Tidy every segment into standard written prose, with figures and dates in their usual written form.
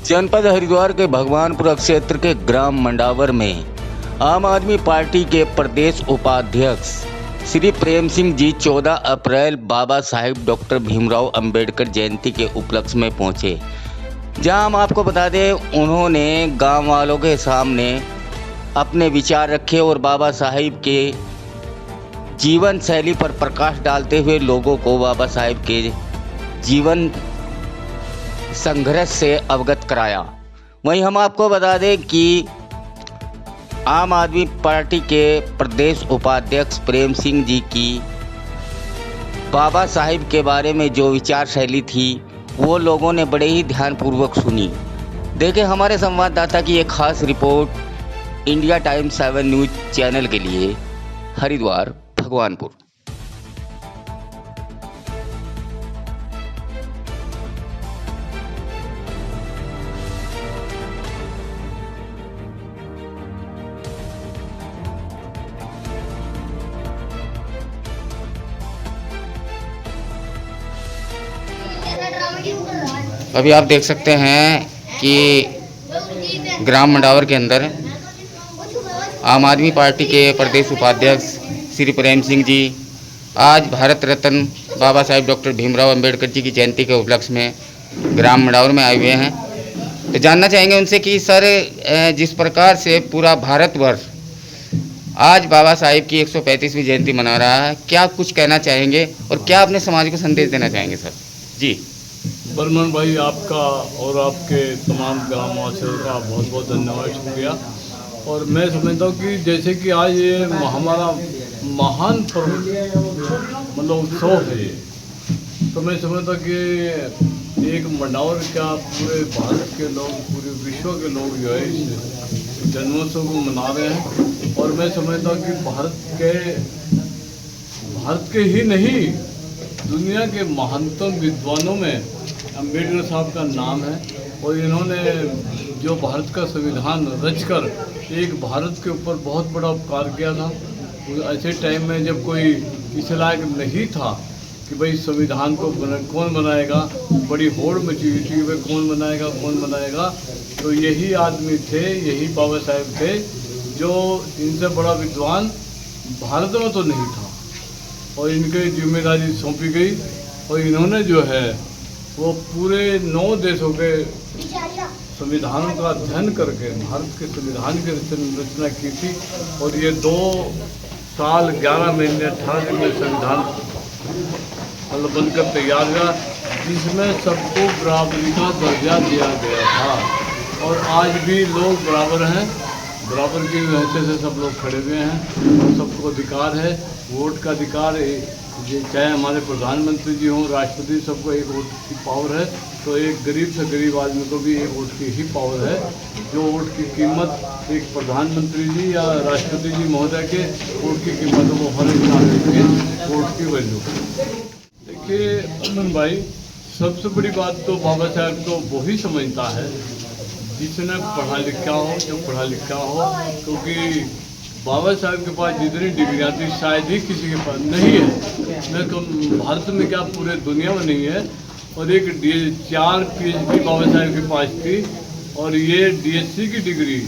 जनपद हरिद्वार के भगवानपुर क्षेत्र के ग्राम मंडावर में आम आदमी पार्टी के प्रदेश उपाध्यक्ष श्री प्रेम सिंह जी 14 अप्रैल बाबा साहिब डॉक्टर भीमराव अंबेडकर जयंती के उपलक्ष्य में पहुंचे, जहां हम आपको बता दें उन्होंने गांव वालों के सामने अपने विचार रखे और बाबा साहिब के जीवन शैली पर प्रकाश डालते हुए लोगों को बाबा साहिब के जीवन संघर्ष से अवगत कराया। वहीं हम आपको बता दें कि आम आदमी पार्टी के प्रदेश उपाध्यक्ष प्रेम सिंह जी की बाबा साहिब के बारे में जो विचार शैली थी वो लोगों ने बड़े ही ध्यानपूर्वक सुनी। देखें हमारे संवाददाता की एक खास report India times 7 news channel के लिए, हरिद्वार भगवानपुर। अभी आप देख सकते हैं कि ग्राम मंडावर के अंदर आम आदमी पार्टी के प्रदेश उपाध्यक्ष श्री प्रेम सिंह जी आज भारत रत्न बाबा साहिब डॉक्टर भीमराव अंबेडकर जी की जयंती के उपलक्ष्य में ग्राम मंडावर में आए हुए हैं। तो जानना चाहेंगे उनसे कि सर, जिस प्रकार से पूरा भारतवर्ष आज बाबा साहिब की 135वीं जयंती मना रहा है, क्या कुछ कहना चाहेंगे और क्या अपने समाज को संदेश देना चाहेंगे सर? जी बर्मन भाई, आपका और आपके तमाम ग्रामवासियों का बहुत बहुत धन्यवाद, शुक्रिया। और मैं समझता हूँ कि जैसे कि आज ये हमारा महान पर्व मतलब उत्सव है ये, तो मैं समझता कि एक मंडावर क्या पूरे भारत के लोग, पूरे विश्व के लोग जो है इस जन्मोत्सव को मना रहे हैं। और मैं समझता हूँ कि भारत के ही नहीं, दुनिया के महानतम विद्वानों में अंबेडकर साहब का नाम है। और इन्होंने जो भारत का संविधान रचकर एक भारत के ऊपर बहुत बड़ा उपकार किया था। ऐसे टाइम में जब कोई इस लायक नहीं था कि भाई संविधान को कौन बनाएगा, बड़ी होड़ मची हुई थी कि भाई कौन बनाएगा, तो यही आदमी थे, यही बाबा साहेब थे, जो इनसे बड़ा विद्वान भारत में तो नहीं था। और इनके जिम्मेदारी सौंपी गई और इन्होंने जो है वो पूरे 9 देशों के संविधानों का अध्ययन करके भारत के संविधान की रचना की थी। और ये 2 साल 11 महीने 18 दिन में संविधान मतलब बनकर तैयार हुआ, जिसमें सबको बराबरी का दर्जा दिया गया था। और आज भी लोग बराबर हैं, बराबर की हैसियत से सब लोग खड़े हुए हैं और सबको अधिकार है, वोट का अधिकार है। चाहे हमारे प्रधानमंत्री जी हों, राष्ट्रपति, सबको एक वोट की पावर है। तो एक गरीब से गरीब आदमी को भी एक वोट की ही पावर है। जो वोट की कीमत एक प्रधानमंत्री जी या राष्ट्रपति जी महोदय के वोट की कीमत है, वो हर एक नागरिक के वोट की वैल्यू। देखिए अमन भाई, सबसे बड़ी बात तो बाबा साहब को वो ही समझता है जिसने पढ़ा लिखा हो, क्योंकि बाबा साहब के पास जितनी डिग्रियाँ थी शायद ही किसी के पास नहीं है। मैं तो भारत में क्या पूरे दुनिया में नहीं है। और एक 4 PhD बाबा साहब के पास थी और ये DSc की डिग्री,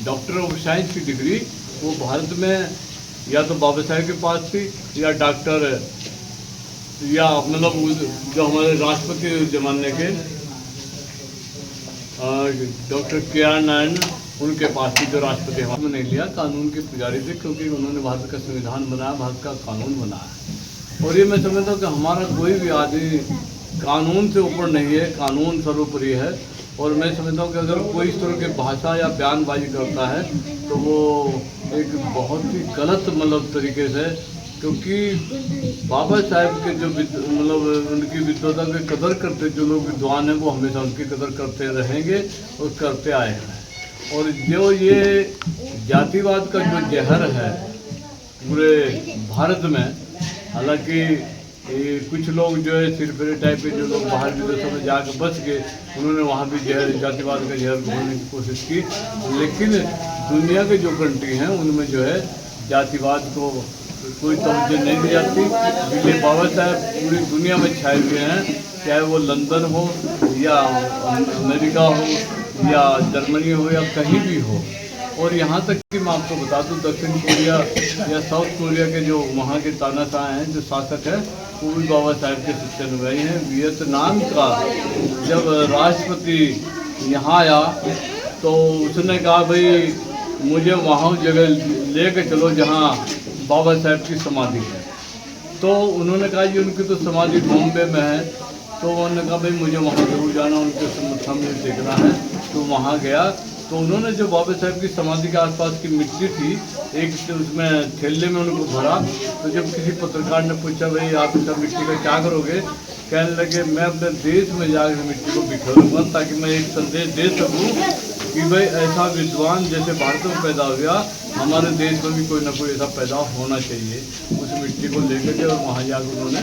डॉक्टर ऑफ साइंस की डिग्री, वो भारत में या तो बाबा साहब के पास थी या डॉक्टर या मतलब जो हमारे राष्ट्रपति जमाने के डॉक्टर KR नारायण, उनके पास भी जो राष्ट्रपति हमारे नहीं लिया, कानून के पुजारी थे, क्योंकि उन्होंने भारत का संविधान बनाया, भारत का कानून बनाया। और ये मैं समझता हूँ कि हमारा कोई भी आदमी कानून से ऊपर नहीं है, कानून सर्वोपरि है। और मैं समझता हूँ कि अगर कोई इस तरह की भाषा या बयानबाजी करता है तो वो एक बहुत ही गलत मतलब तरीके से, क्योंकि बाबा साहब के जो मतलब उनकी विद्वता की कदर करते जो लोग विद्वान हैं, वो हमेशा उनकी कदर करते रहेंगे और करते आए हैं। और जो ये जातिवाद का जो जहर है पूरे भारत में, हालांकि कुछ लोग जो है सिरफिरे टाइप के जो लोग बाहर विदेशों में जाकर बच गए, उन्होंने वहाँ भी जहर जातिवाद का जहर घोलने की कोशिश की। लेकिन दुनिया के जो कंट्री हैं उनमें जो है जातिवाद को कोई तवज्जो नहीं दी जाती। इसलिए बाबा साहब पूरी दुनिया में छाए हुए हैं चाहे वो लंदन हो या अमेरिका हो या जर्मनी हो या कहीं भी हो। और यहाँ तक कि मैं आपको बता दूँ, दक्षिण कोरिया या साउथ कोरिया के जो वहाँ के तानाशाह हैं, जो शासक हैं, वो भी बाबा साहेब के सच्चे अनुयायी हैं। वियतनाम का जब राष्ट्रपति यहाँ आया तो उसने कहा भाई मुझे वहाँ जगह ले कर चलो जहाँ बाबा साहेब की समाधि है। तो उन्होंने कहा जी उनकी तो समाधि बॉम्बे में है। तो उन्होंने कहा भाई मुझे वहाँ जरूर जाना, उनके सामने देखना है। तो वहाँ गया तो उन्होंने जो बाबा साहेब की समाधि के आसपास की मिट्टी थी, एक उसमें थैले में उनको भरा। तो जब किसी पत्रकार ने पूछा भाई आप इस मिट्टी का क्या करोगे, कहने लगे मैं अपने देश में जाकर मिट्टी को बिखेरूंगा ताकि मैं एक संदेश दे सकूं कि भाई ऐसा विद्वान जैसे भारत में पैदा हुआ, हमारे देश में भी कोई ना कोई ऐसा पैदा होना चाहिए। उस मिट्टी को लेकर के और वहाँ जाकर उन्होंने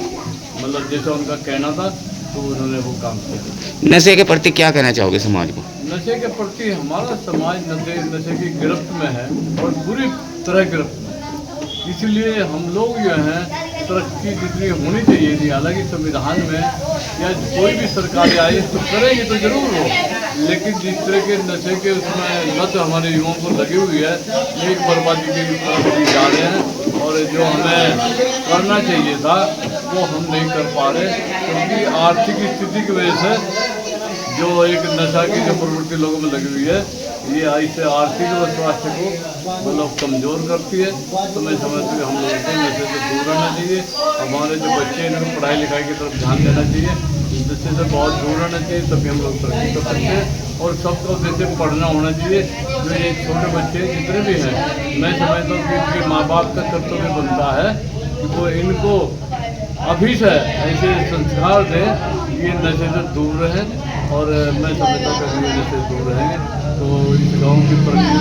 मतलब जैसा उनका कहना था तो उन्होंने वो काम किया। नशे के प्रति क्या कहना चाहोगे समाज को? नशे के प्रति हमारा समाज नशे की गिरफ्त में है और बुरी तरह गिरफ्त में है। इसलिए हम लोग जो हैं तरक्की जितनी होनी चाहिए थी, हालांकि संविधान में या कोई भी सरकार आए तो करेगी तो जरूर हो, लेकिन जिस तरह के नशे के उसमें लत हमारे युवाओं को लगी हुई है, एक बर्बादी के तरफ जा रहे हैं। और जो हमें करना चाहिए था वो हम नहीं कर पा रहे, क्योंकि आर्थिक स्थिति की वजह से जो एक नशा की जो प्रवृत्ति लोगों में लगी हुई है, ये इससे आर्थिक और स्वास्थ्य को मतलब कमज़ोर करती है। तो मैं समझती हूँ हम लोगों को नशे से दूर रहना चाहिए। हमारे जो बच्चे हैं इनको पढ़ाई लिखाई की तरफ ध्यान देना चाहिए, नशे से बहुत दूर रहना चाहिए, तभी हम लोग तरक्की कर सकते हैं। और सबको जैसे पढ़ना होना चाहिए। जो ये छोटे बच्चे जितने भी हैं, मैं समझता हूँ कि इनके माँ बाप का कर्तव्य बनता है कि वो इनको अभी से ऐसे संस्कार दें ये नशे से दूर रहें। और मैं समझता हूँ कि नशे से दूर रहेंगे तो इस गाँव की प्रगति